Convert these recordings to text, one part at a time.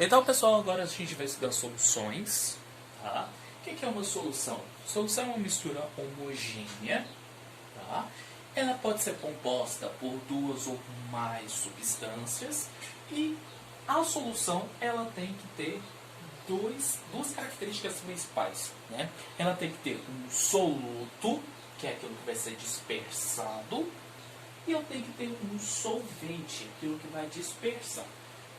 Então, pessoal, agora a gente vai estudar soluções. Tá? O que é uma solução? Solução é uma mistura homogênea. Tá? Ela pode ser composta por duas ou mais substâncias. E a solução ela tem que ter duas características principais. Né? Ela tem que ter um soluto, que é aquilo que vai ser dispersado. E eu tenho que ter um solvente, aquilo que vai dispersar.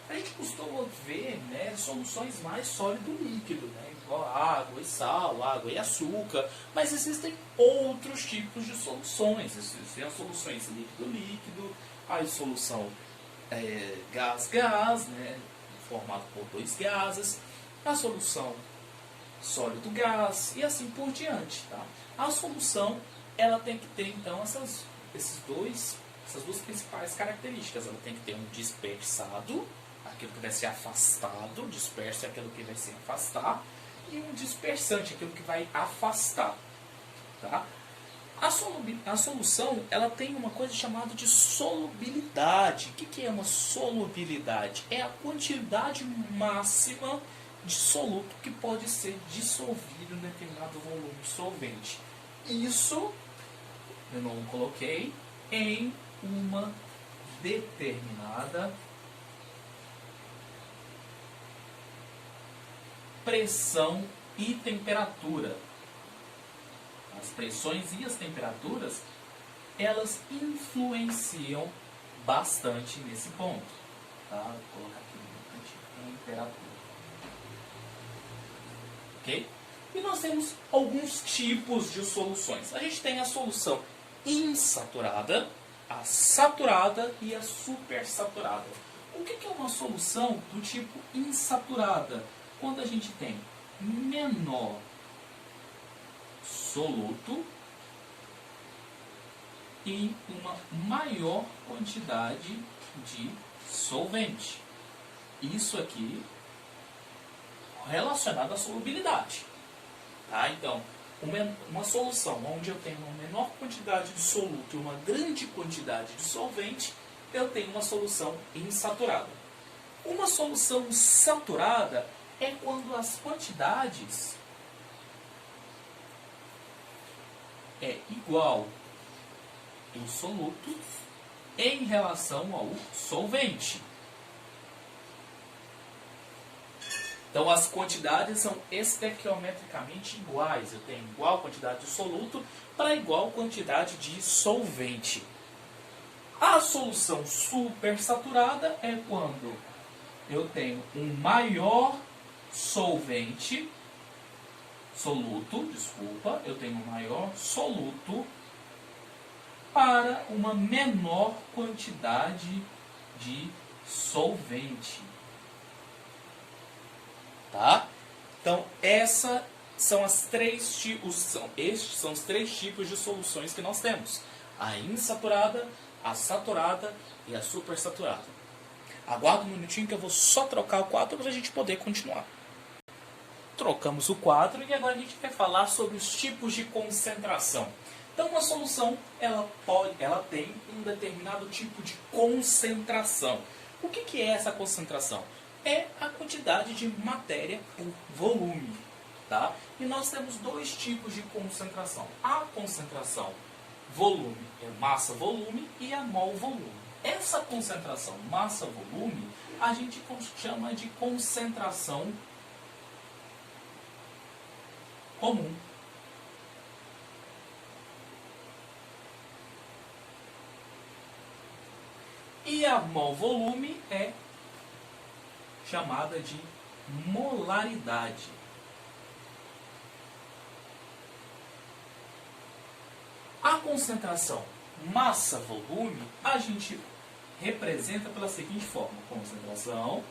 A gente costuma ver, né, soluções mais sólido-líquido, né, igual água e sal, água e açúcar, mas existem outros tipos de soluções. Existem as soluções líquido-líquido, a solução gás-gás, né, formado por dois gases, a solução sólido-gás e assim por diante. Tá? A solução ela tem que ter, então, essas duas principais características. Ela tem que ter um dispersado, aquilo que vai ser afastado, disperso é aquilo que vai se afastar, e um dispersante, aquilo que vai afastar. Tá? A solução ela tem uma coisa chamada de solubilidade. O que é uma solubilidade? É a quantidade máxima de soluto que pode ser dissolvido em determinado volume solvente. Isso, eu não coloquei, em uma determinada pressão e temperatura. As pressões e as temperaturas, elas influenciam bastante nesse ponto. Tá? Vou colocar aqui no cantinho, temperatura. Ok? E nós temos alguns tipos de soluções. A gente tem a solução insaturada, a saturada e a supersaturada. O que é uma solução do tipo insaturada? Quando a gente tem menor soluto e uma maior quantidade de solvente. Isso aqui relacionado à solubilidade. Tá? Então, uma solução onde eu tenho uma menor quantidade de soluto e uma grande quantidade de solvente, eu tenho uma solução insaturada. Uma solução saturada é quando as quantidades é igual do soluto em relação ao solvente. Então as quantidades são estequiometricamente iguais. Eu tenho igual quantidade de soluto para igual quantidade de solvente. A solução supersaturada é quando eu tenho um maior soluto, eu tenho um maior soluto para uma menor quantidade de solvente. Tá? Então, estes são os três tipos de soluções que nós temos. A insaturada, a saturada e a supersaturada. Aguarda um minutinho que eu vou só trocar o quadro para a gente poder continuar. Trocamos o quadro e agora a gente vai falar sobre os tipos de concentração. Então, uma solução ela tem um determinado tipo de concentração. O que é essa concentração? É a quantidade de matéria por volume. Tá? E nós temos dois tipos de concentração. A concentração volume é massa-volume e a mol-volume. Essa concentração massa-volume a gente chama de concentração comum. E a mol-volume é chamada de molaridade. A concentração massa-volume a gente representa pela seguinte forma. Concentração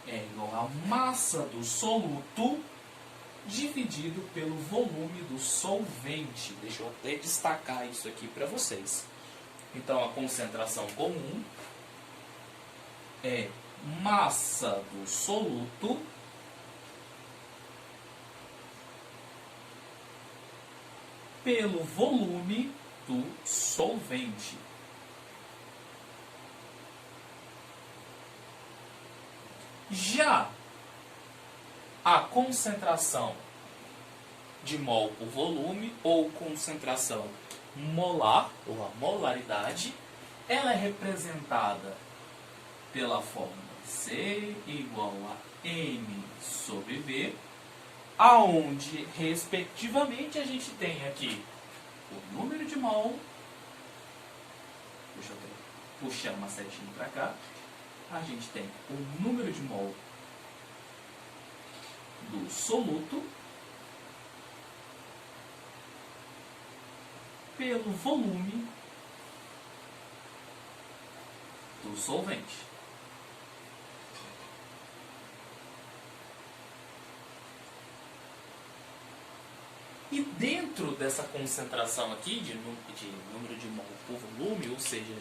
é igual a massa do soluto dividido pelo volume do solvente. Deixa eu até destacar isso aqui para vocês. Então, a concentração comum é massa do soluto pelo volume do solvente. Já a concentração de mol por volume, ou concentração molar, ou a molaridade, ela é representada pela fórmula C igual a M sobre V, aonde, respectivamente, a gente tem aqui o número de mol, deixa eu puxar uma setinha para cá, a gente tem o número de mol do soluto pelo volume do solvente. E dentro dessa concentração aqui de número de mol por volume, ou seja,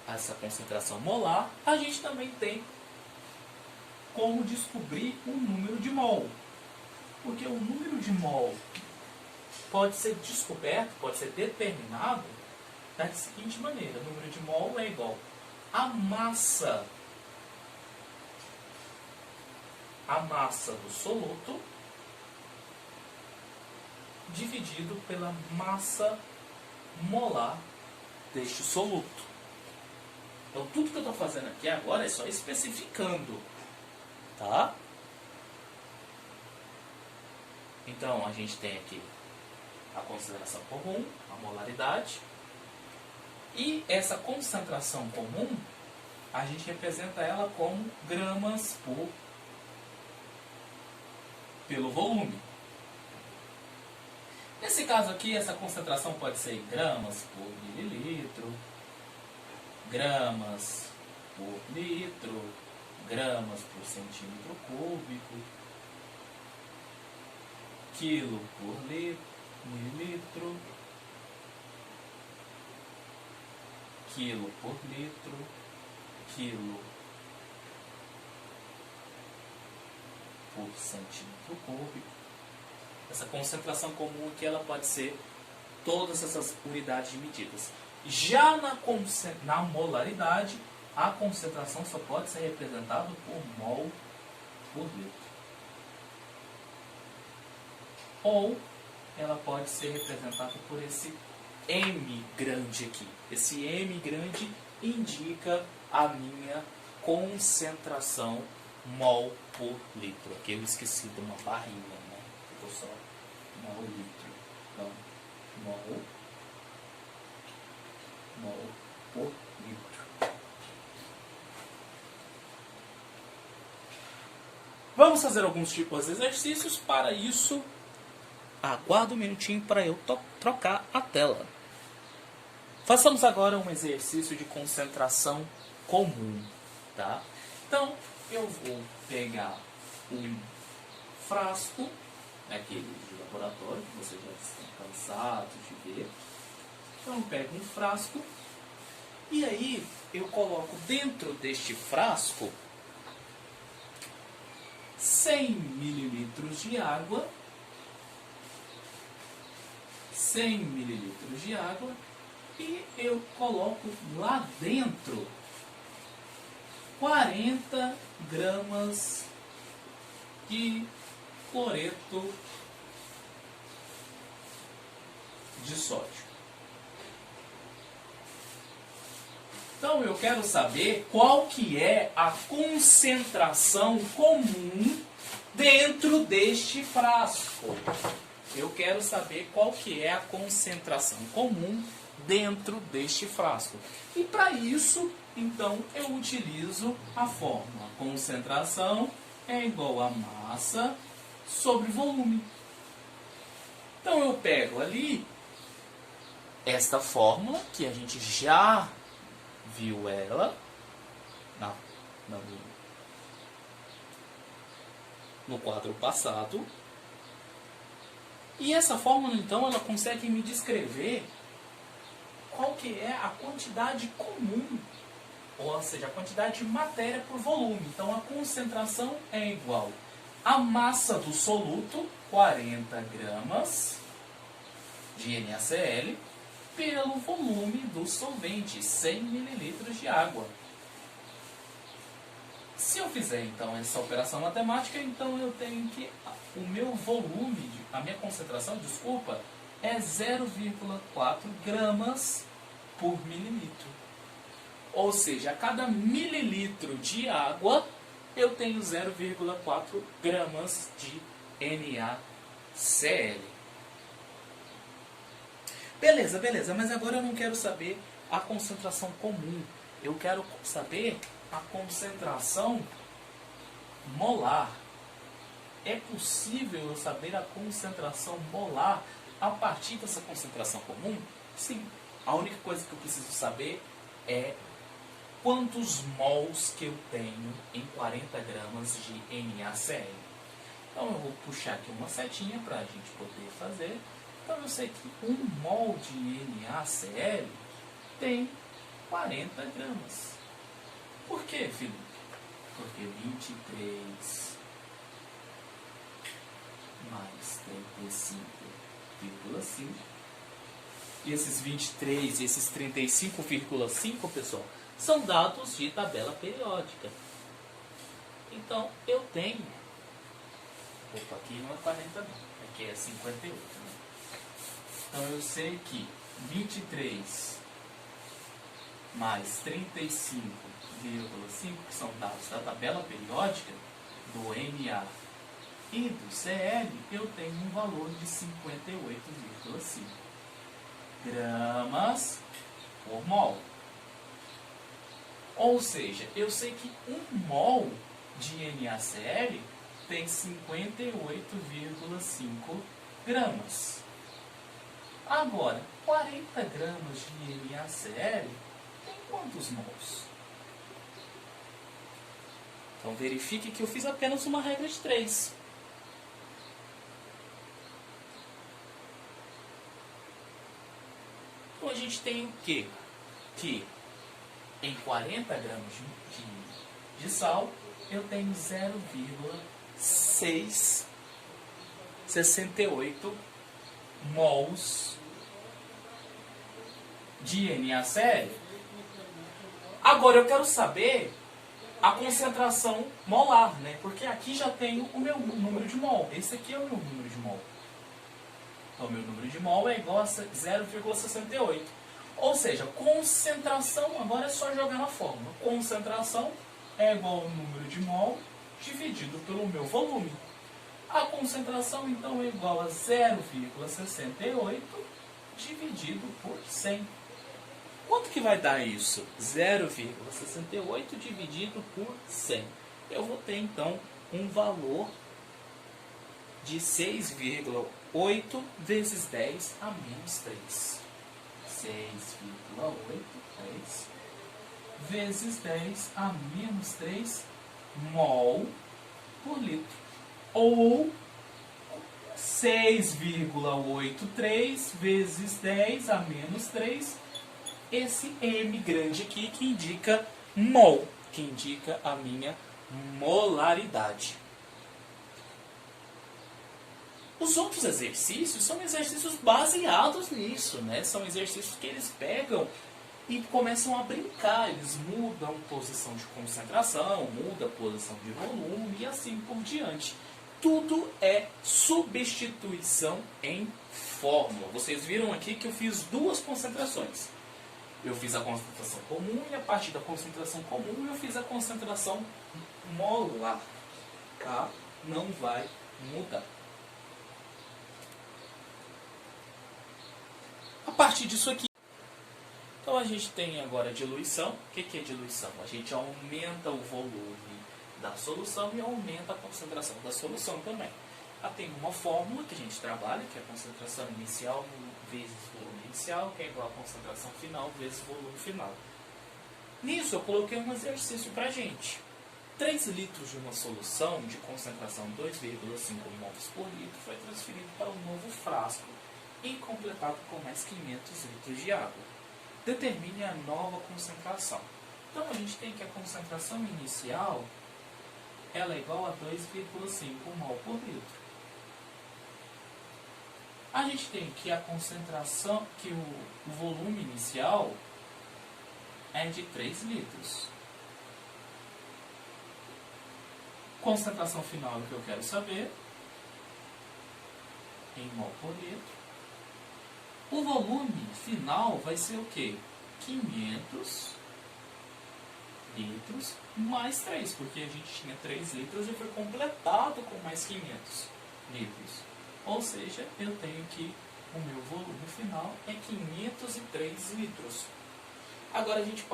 essa concentração molar, a gente também tem como descobrir o número de mol. Porque o número de mol pode ser descoberto, pode ser determinado da seguinte maneira: o número de mol é igual à massa do soluto dividido pela massa molar deste soluto. Então, tudo que eu estou fazendo aqui agora é só especificando, tá? Então, a gente tem aqui a concentração comum, a molaridade, e essa concentração comum, a gente representa ela como gramas pelo volume. Nesse caso aqui, essa concentração pode ser em gramas por mililitro, gramas por litro, gramas por centímetro cúbico, quilo por mililitro, quilo por litro, quilo por centímetro cúbico. Essa concentração comum aqui, ela pode ser todas essas unidades medidas. Já na molaridade, a concentração só pode ser representada por mol por litro. Ou ela pode ser representada por esse M grande aqui. Esse M grande indica a minha concentração mol por litro. Aqui eu esqueci de uma barrinha, né? Ficou só mol litro. Então, mol por litro. Vamos fazer alguns tipos de exercícios. Para isso, aguardo um minutinho para eu trocar a tela. Façamos agora um exercício de concentração comum, tá? Então, eu vou pegar um frasco, aquele de laboratório, que vocês já estão cansados de ver. Então, eu pego um frasco e aí eu coloco dentro deste frasco 100 mililitros de água, 100 mililitros de água, e eu coloco lá dentro 40 gramas de cloreto de sódio. Então eu quero saber qual que é a concentração comum dentro deste frasco. Eu quero saber qual que é a concentração comum dentro deste frasco. E para isso, então, eu utilizo a fórmula. Concentração é igual a massa sobre volume. Então eu pego ali esta fórmula, que a gente já viu ela no quadro passado. E essa fórmula, então, ela consegue me descrever qual que é a quantidade comum ou seja, a quantidade de matéria por volume. Então, a concentração é igual à massa do soluto, 40 gramas de NaCl, pelo volume do solvente, 100 ml de água. Se eu fizer, então, essa operação matemática, então eu tenho que... O meu volume, a minha concentração, desculpa, é 0,4 gramas por mililitro. Ou seja, a cada mililitro de água, eu tenho 0,4 gramas de NaCl. Beleza, beleza, mas agora eu não quero saber a concentração comum. Eu quero saber a concentração molar. É possível eu saber a concentração molar a partir dessa concentração comum? Sim. A única coisa que eu preciso saber é quantos mols que eu tenho em 40 gramas de NaCl. Então eu vou puxar aqui uma setinha para a gente poder fazer. Então eu sei que 1 mol de NaCl tem 40 gramas. Por que, Felipe? Porque 23 mais 35,5 e esses 23 e esses 35,5, pessoal, são dados de tabela periódica. Então eu tenho... Opa, aqui não é 40 não, aqui é 58, né? Então eu sei que 23 mais 35,5, que são dados da tabela periódica do Na e do Cl, eu tenho um valor de 58,5 gramas por mol. Ou seja, eu sei que 1 mol de NaCl tem 58,5 gramas. Agora, 40 gramas de NaCl tem quantos mols? Então verifique que eu fiz apenas uma regra de 3. Então a gente tem o quê? Que em 40 gramas de sal eu tenho 0,668 mols de NaCl. Agora eu quero saber a concentração molar, né? Porque aqui já tenho o meu número de mol. Esse aqui é o meu número de mol. Então, o meu número de mol é igual a 0,68. Ou seja, concentração, agora é só jogar na fórmula. Concentração é igual ao número de mol dividido pelo meu volume. A concentração, então, é igual a 0,68 dividido por 100. Quanto que vai dar isso? 0,68 dividido por 100. Eu vou ter, então, um valor de 6,8 vezes 10 a menos 3. 6,8 vezes 10 a menos 3 mol por litro. Ou 6,83 vezes 10 a menos 3, esse M grande aqui que indica mol, que indica a minha molaridade. Os outros exercícios são exercícios baseados nisso, né? São exercícios que eles pegam e começam a brincar. Eles mudam posição de concentração, mudam posição de volume e assim por diante. Tudo é substituição em fórmula. Vocês viram aqui que eu fiz duas concentrações. Eu fiz a concentração comum e a partir da concentração comum eu fiz a concentração molar. Tá? Não vai mudar. A partir disso aqui, então a gente tem agora a diluição. O que é diluição? A gente aumenta o volume da solução e aumenta a concentração da solução também. Tem uma fórmula que a gente trabalha, que é a concentração inicial vezes volume inicial, que é igual a concentração final vezes volume final. Nisso eu coloquei um exercício para a gente. 3 litros de uma solução de concentração 2,5 mols por litro foi transferido para um novo frasco e completado com mais 500 litros de água. Determine a nova concentração. Então a gente tem que a concentração inicial ela é igual a 2,5 mol por litro. A gente tem que a concentração, que o volume inicial é de 3 litros. Concentração final é o que eu quero saber, em mol por litro. O volume final vai ser o quê? 500 litros mais 3, porque a gente tinha 3 litros e foi completado com mais 500 litros. Ou seja, eu tenho que o meu volume final é 503 litros. Agora a gente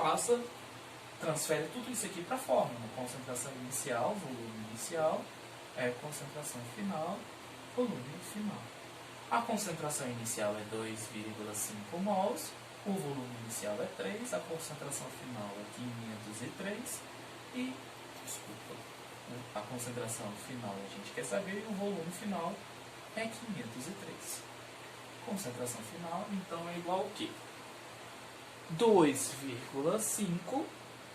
transfere tudo isso aqui para a fórmula. Concentração inicial, volume inicial, concentração final, volume final. A concentração inicial é 2,5 mols, o volume inicial é 3, a concentração final é 503 e, a concentração final a gente quer saber, o volume final é 503. Concentração final, então, é igual ao quê? 2,5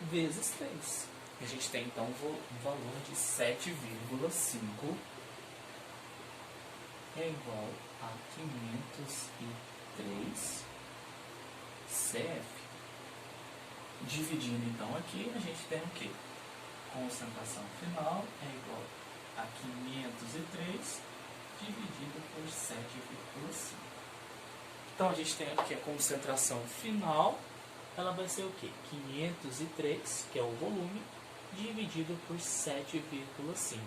vezes 3. A gente tem, então, um valor de 7,5 é igual a 503 CF. Dividindo, então, aqui, a gente tem o quê? Concentração final é igual a 503 dividido por 7,5. Então, a gente tem aqui a concentração final, ela vai ser o quê? 503, que é o volume, dividido por 7,5.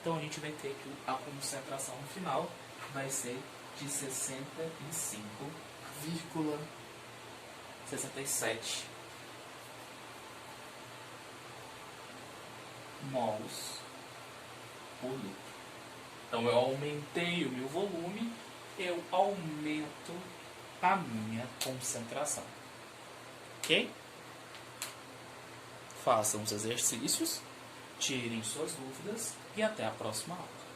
Então, a gente vai ter que a concentração final vai ser de 65,67 mols por litro. Então, eu aumentei o meu volume, eu aumento a minha concentração. Ok? Façam os exercícios, tirem suas dúvidas e até a próxima aula.